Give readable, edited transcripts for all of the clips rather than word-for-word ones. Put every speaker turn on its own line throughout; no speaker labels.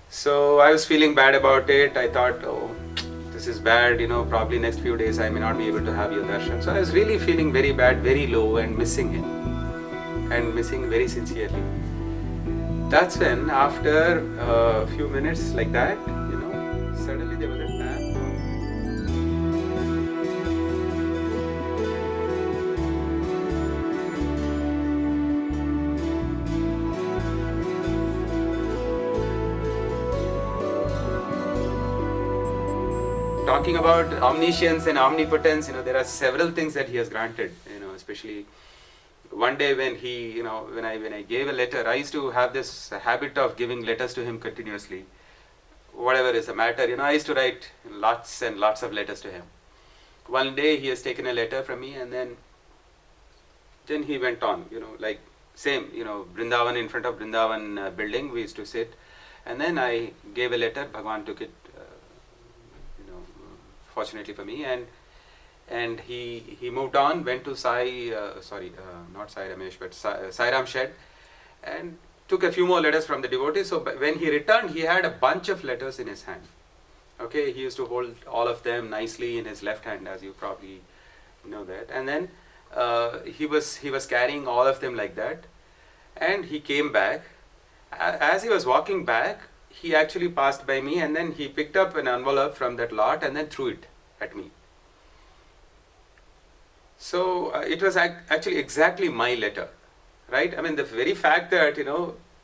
So I was feeling bad about it. I thought, oh, this is bad, probably next few days I may not be able to have your darshan. So I was really feeling very bad, very low, and missing him, and missing very sincerely. That's when, after a few minutes like that, suddenly there was a tap. Talking about omniscience and omnipotence, there are several things that he has granted, especially one day when when I gave a letter. I used to have this habit of giving letters to him continuously. Whatever is the matter, I used to write lots and lots of letters to him. One day he has taken a letter from me, and then he went on, like same, Vrindavan, in front of Vrindavan building, we used to sit. And then I gave a letter, Bhagwan took it, fortunately for me, and he moved on, went to not Sai Ramesh, but Sai Ram Shed, and took a few more letters from the devotees. So when he returned, he had a bunch of letters in his hand. Okay, he used to hold all of them nicely in his left hand, as you probably know that. And then he was carrying all of them like that, and he came back. As he was walking back, he actually passed by me, and then he picked up an envelope from that lot and then threw it at me. So it was actually exactly my letter, right? I mean, the very fact that,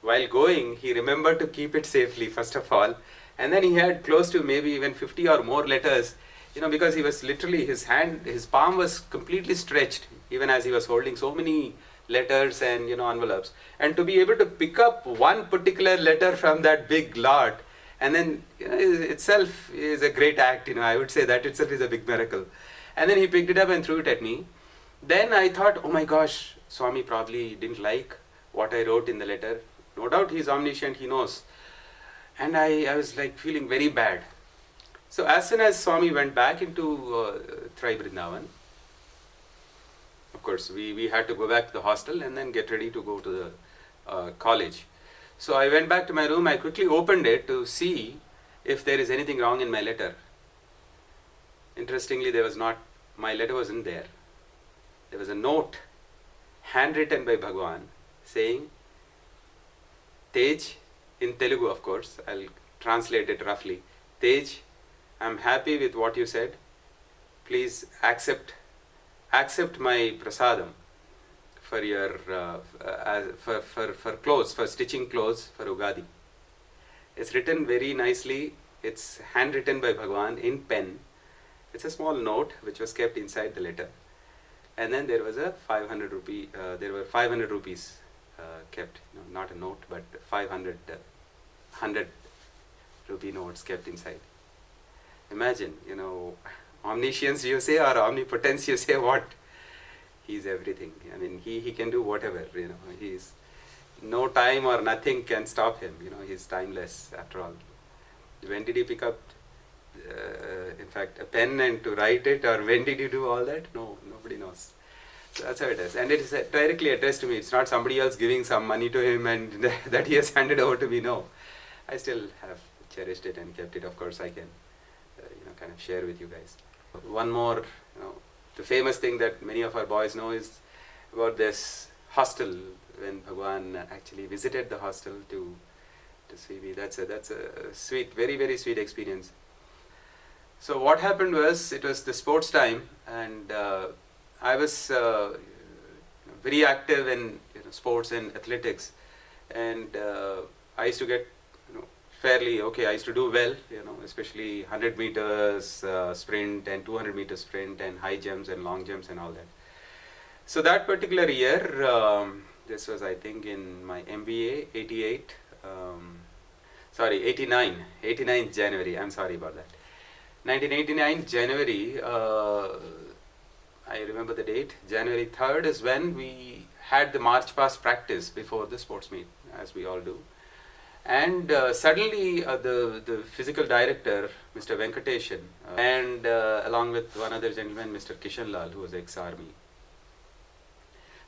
while going, he remembered to keep it safely, first of all, and then he had close to maybe even 50 or more letters, because he was literally, his palm was completely stretched, even as he was holding so many letters and envelopes, and to be able to pick up one particular letter from that big lot, and then itself is a great act. I would say that itself is a big miracle. And then he picked it up and threw it at me. Then I thought, oh my gosh, Swami probably didn't like what I wrote in the letter. No doubt he's omniscient, he knows. And I was like feeling very bad. So as soon as Swami went back into Thrai Vrindavan, of course, we had to go back to the hostel and then get ready to go to the college. So I went back to my room. I quickly opened it to see if there is anything wrong in my letter. Interestingly, my letter wasn't there. There was a note, handwritten by Bhagwan, saying, Tej, in Telugu of course, I'll translate it roughly. Tej, I'm happy with what you said. Please accept my prasadam for your for clothes, for stitching clothes for Ugadi. It's written very nicely. It's handwritten by Bhagwan in pen. It's a small note which was kept inside the letter. And then there was a 500 rupee. There were 500 rupees kept. Not a note, but 500 100 rupee notes kept inside. Imagine, omniscience you say, or omnipotence you say, what? He's everything. I mean, he can do whatever, he's no time or nothing can stop him, he's timeless after all. When did he pick up, in fact, a pen and to write it, or when did he do all that? No, nobody knows. So that's how it is. And it is directly addressed to me. It's not somebody else giving some money to him and that he has handed over to me. No, I still have cherished it and kept it. Of course, I can, kind of share with you guys. One more, the famous thing that many of our boys know is about this hostel, when Bhagwan actually visited the hostel to see me. That's a sweet, very, very sweet experience. So what happened was, it was the sports time, and I was very active in sports and athletics, and I used to get fairly okay. I used to do well, especially 100 meters sprint and 200 meters sprint and high jumps and long jumps and all that. So that particular year, this was I think in my MBA, 89 January, I'm sorry about that. 1989 January, I remember the date, January 3rd is when we had the march past practice before the sports meet, as we all do. And suddenly the physical director, Mr. Venkateshan, and along with one other gentleman, Mr. Kishan Lal, who was ex-army.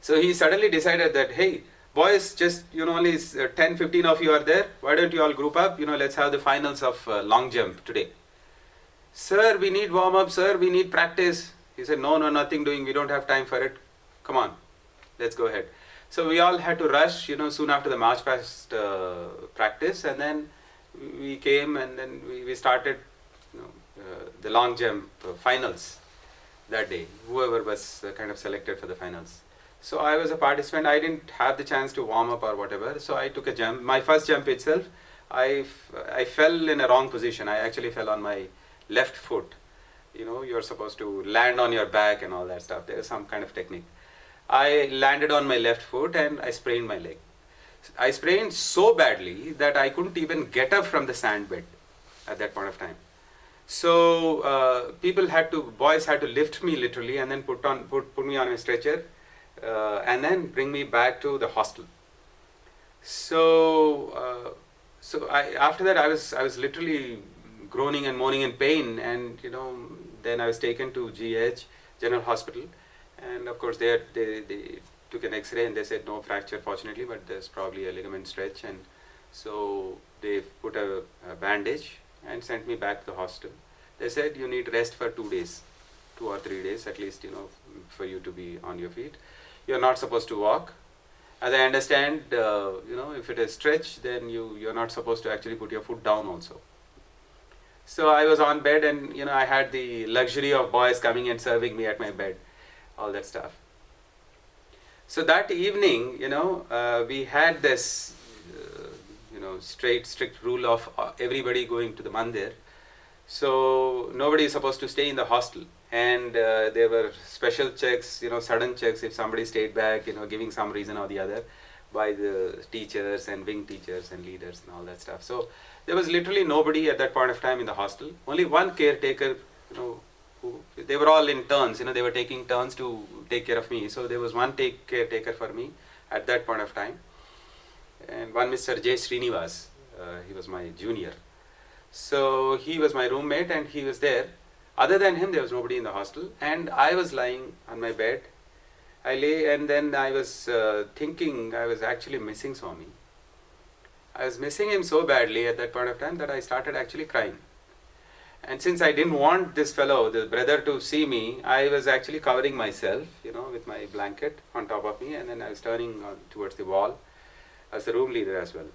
So he suddenly decided that, hey, boys, just, only 10, 15 of you are there. Why don't you all group up? Let's have the finals of long jump today. Sir, we need warm up. Sir, we need practice. He said, no, nothing doing. We don't have time for it. Come on, let's go ahead. So we all had to rush, soon after the march past practice, and then we came, and then we started the long jump finals that day. Whoever was kind of selected for the finals. So I was a participant. I didn't have the chance to warm up or whatever. So I took a jump. My first jump itself, I fell in a wrong position. I actually fell on my left foot. You're supposed to land on your back and all that stuff. There is some kind of technique. I landed on my left foot and I sprained my leg. I sprained so badly that I couldn't even get up from the sand bed at that point of time. So boys had to lift me literally and then put me on a stretcher and then bring me back to the hostel. So after that I was literally groaning and moaning in pain, and then I was taken to GH, General Hospital, and of course they took an X-ray and they said no fracture fortunately, but there's probably a ligament stretch, and so they put a bandage and sent me back to the hostel. They said you need rest for 2 days, 2 or 3 days at least, for you to be on your feet. You're not supposed to walk. As I understand, if it is stretch, then you're not supposed to actually put your foot down also. So I was on bed, and I had the luxury of boys coming and serving me at my bed, all that stuff. So that evening, we had this, strict rule of everybody going to the mandir. So nobody is supposed to stay in the hostel, and there were special checks, sudden checks if somebody stayed back, giving some reason or the other, by the teachers and wing teachers and leaders and all that stuff. So there was literally nobody at that point of time in the hostel. Only one caretaker, they were all in turns, they were taking turns to take care of me. So there was one caretaker for me at that point of time. And one Mr. J. Srinivas, he was my junior. So he was my roommate and he was there. Other than him, there was nobody in the hostel. And I was lying on my bed. I lay, and then I was thinking I was actually missing Swami. I was missing him so badly at that point of time that I started actually crying. And since I didn't want this fellow, the brother, to see me, I was actually covering myself, with my blanket on top of me, and then I was turning towards the wall as the room leader as well.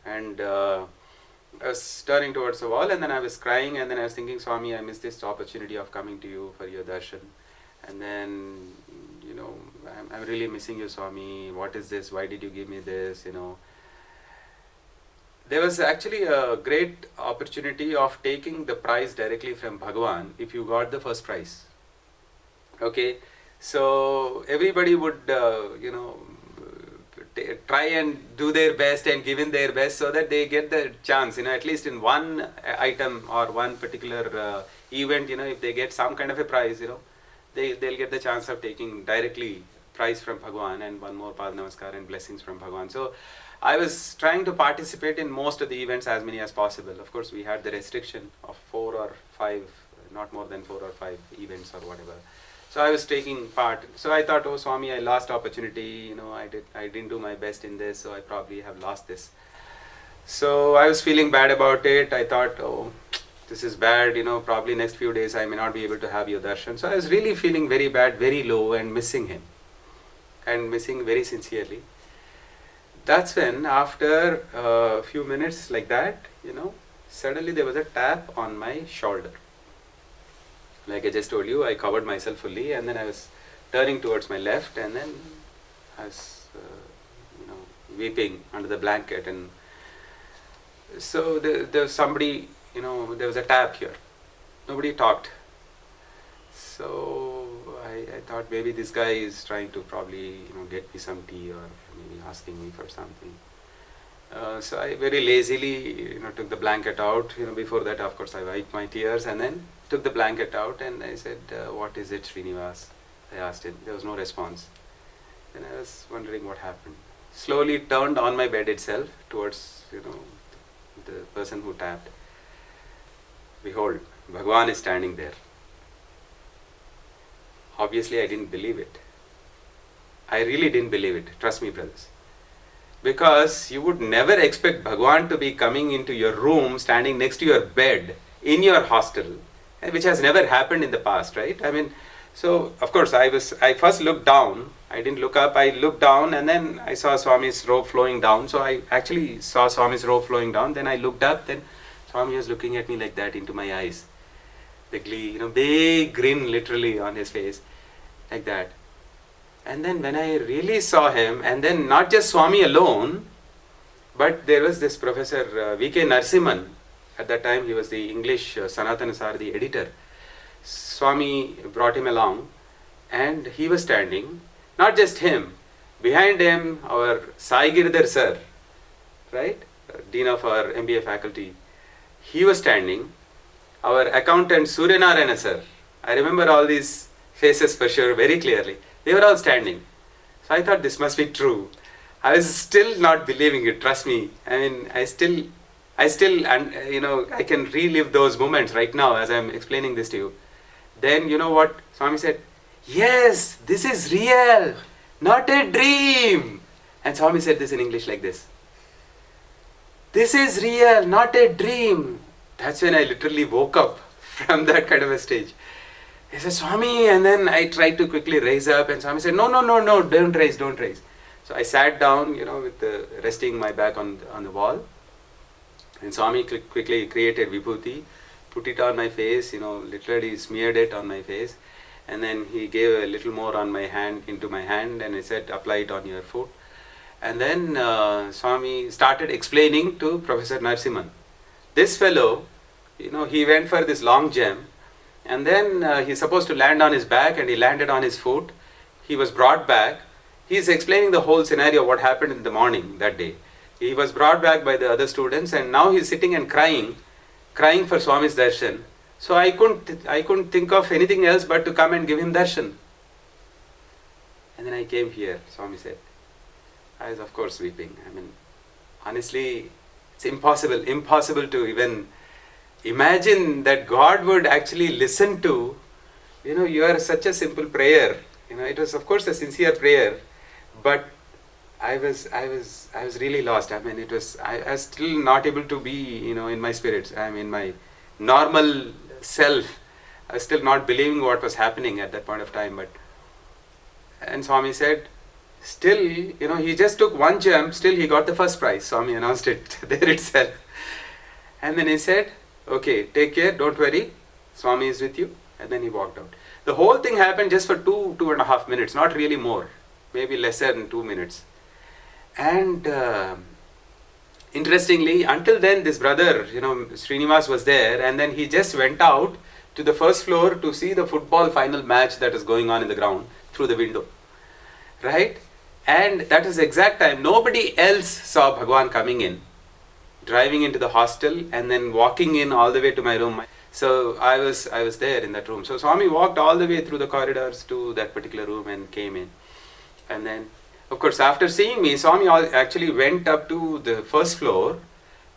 I was turning towards the wall, and then I was crying, and then I was thinking, Swami, I missed this opportunity of coming to you for your darshan. And then, I'm really missing you, Swami. What is this? Why did you give me this? There was actually a great opportunity of taking the prize directly from Bhagavan if you got the first prize. Okay, so everybody would, try and do their best and give in their best so that they get the chance, at least in one item or one particular event, if they get some kind of a prize, they'll get the chance of taking directly prize from Bhagavan and one more Pad Namaskar and blessings from Bhagavan. So I was trying to participate in most of the events, as many as possible. Of course, we had the restriction of 4 or 5, not more than 4 or 5 events or whatever. So I was taking part. So I thought, oh Swami, I lost opportunity. I didn't do my best in this, so I probably have lost this. So I was feeling bad about it. I thought, oh, this is bad. Probably next few days I may not be able to have your darshan. So I was really feeling very bad, very low, and missing him, and missing very sincerely. That's when, after a few minutes like that, suddenly there was a tap on my shoulder. Like I just told you, I covered myself fully, and then I was turning towards my left, and then I was, weeping under the blanket. And so there was somebody, there was a tap here. Nobody talked. So I thought maybe this guy is trying to probably, get me some tea, or maybe asking me for something. So I very lazily, took the blanket out. Before that, of course, I wiped my tears and then took the blanket out, and I said, what is it, Srinivas? I asked him. There was no response. Then I was wondering what happened. Slowly turned on my bed itself towards, the person who tapped. Behold, Bhagavan is standing there. Obviously, I didn't believe it. I really didn't believe it. Trust me, brothers. because you would never expect Bhagwan to be coming into your room, standing next to your bed in your hostel, which has never happened in the past, right? I mean, so of course I first looked down. I didn't look up. I looked down, and then I saw Swami's robe flowing down. So I actually saw Swami's robe flowing down. Then I looked up. Then Swami was looking at me like that into my eyes, the glee, big grin literally on his face, like that. And then when I really saw him, and then not just Swami alone, but there was this Professor V.K. Narasimhan. At that time he was the English Sanatana Sarthi editor. Swami brought him along, and he was standing. Not just him, behind him our Sai Giridhar sir, right, Dean of our MBA faculty, he was standing. Our accountant Suryanarayana sir, I remember all these faces for sure very clearly. They were all standing. So I thought this must be true. I was still not believing it, trust me. I mean, I still, and I can relive those moments right now as I'm explaining this to you. Then you know what Swami said? Yes, this is real, not a dream. And Swami said this in English like this. This is real, not a dream. That's when I literally woke up from that kind of a stage. He said, Swami, and then I tried to quickly raise up, and Swami said, no, don't raise. So I sat down, with resting my back on the wall. And Swami quickly created Vibhuti, put it on my face, literally smeared it on my face. And then he gave a little more on my hand, into my hand, and he said, apply it on your foot. And then Swami started explaining to Professor Narasimhan. This fellow, he went for this long jump, and then he's supposed to land on his back, and he landed on his foot. He was brought back. He's explaining the whole scenario, what happened in the morning that day. He was brought back by the other students, and now he's sitting and crying for Swami's darshan. So I couldn't think of anything else but to come and give him darshan. And then I came here, Swami said. I was of course weeping. I mean, honestly, it's impossible to even imagine that God would actually listen to, your such a simple prayer. It was of course a sincere prayer, but I was really lost. I mean, I was still not able to be, in my spirits. I mean, my normal self. I was still not believing what was happening at that point of time. And Swami said, still, he just took one jump, still he got the first prize. Swami announced it there itself. And then he said, okay, take care, don't worry, Swami is with you. And then he walked out. The whole thing happened just for 2.5 minutes, not really more, maybe less than 2 minutes. And interestingly, until then, this brother, Srinivas was there, and then he just went out to the first floor to see the football final match that is going on in the ground through the window, right? And that is the exact time. Nobody else saw Bhagwan coming in, driving into the hostel, and then walking in all the way to my room. So I was there in that room. So Swami walked all the way through the corridors to that particular room and came in. And then, of course, after seeing me, Swami actually went up to the first floor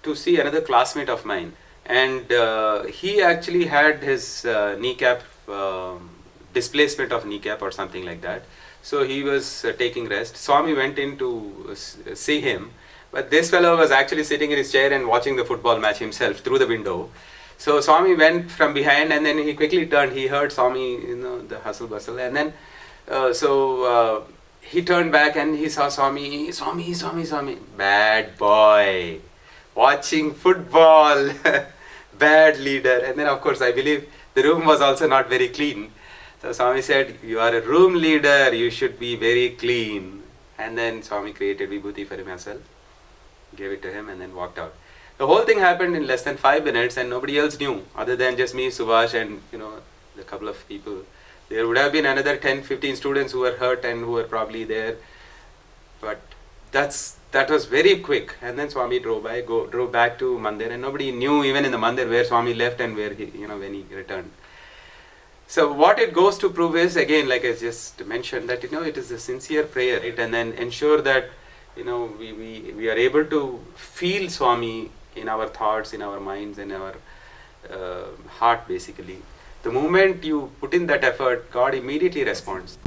to see another classmate of mine. And he actually had his kneecap, displacement of kneecap or something like that. So he was taking rest. Swami went in to see him. But this fellow was actually sitting in his chair and watching the football match himself through the window. So Swami went from behind, and then he quickly turned. He heard Swami, the hustle bustle. And then, he turned back and he saw Swami. Bad boy, watching football, bad leader. And then of course I believe the room was also not very clean. So Swami said, you are a room leader, you should be very clean. And then Swami created Vibhuti for him as well, gave it to him, and then walked out. The whole thing happened in less than 5 minutes, and nobody else knew other than just me, Subhash, and a couple of people. There would have been another 10-15 students who were hurt and who were probably there, but that was very quick. And then Swami drove back to Mandir, and nobody knew even in the Mandir where Swami left and where he, when he returned. So what it goes to prove is, again, like I just mentioned, that it is a sincere prayer, right? And then ensure that we are able to feel Swami in our thoughts, in our minds, in our heart, basically. The moment you put in that effort, God immediately responds.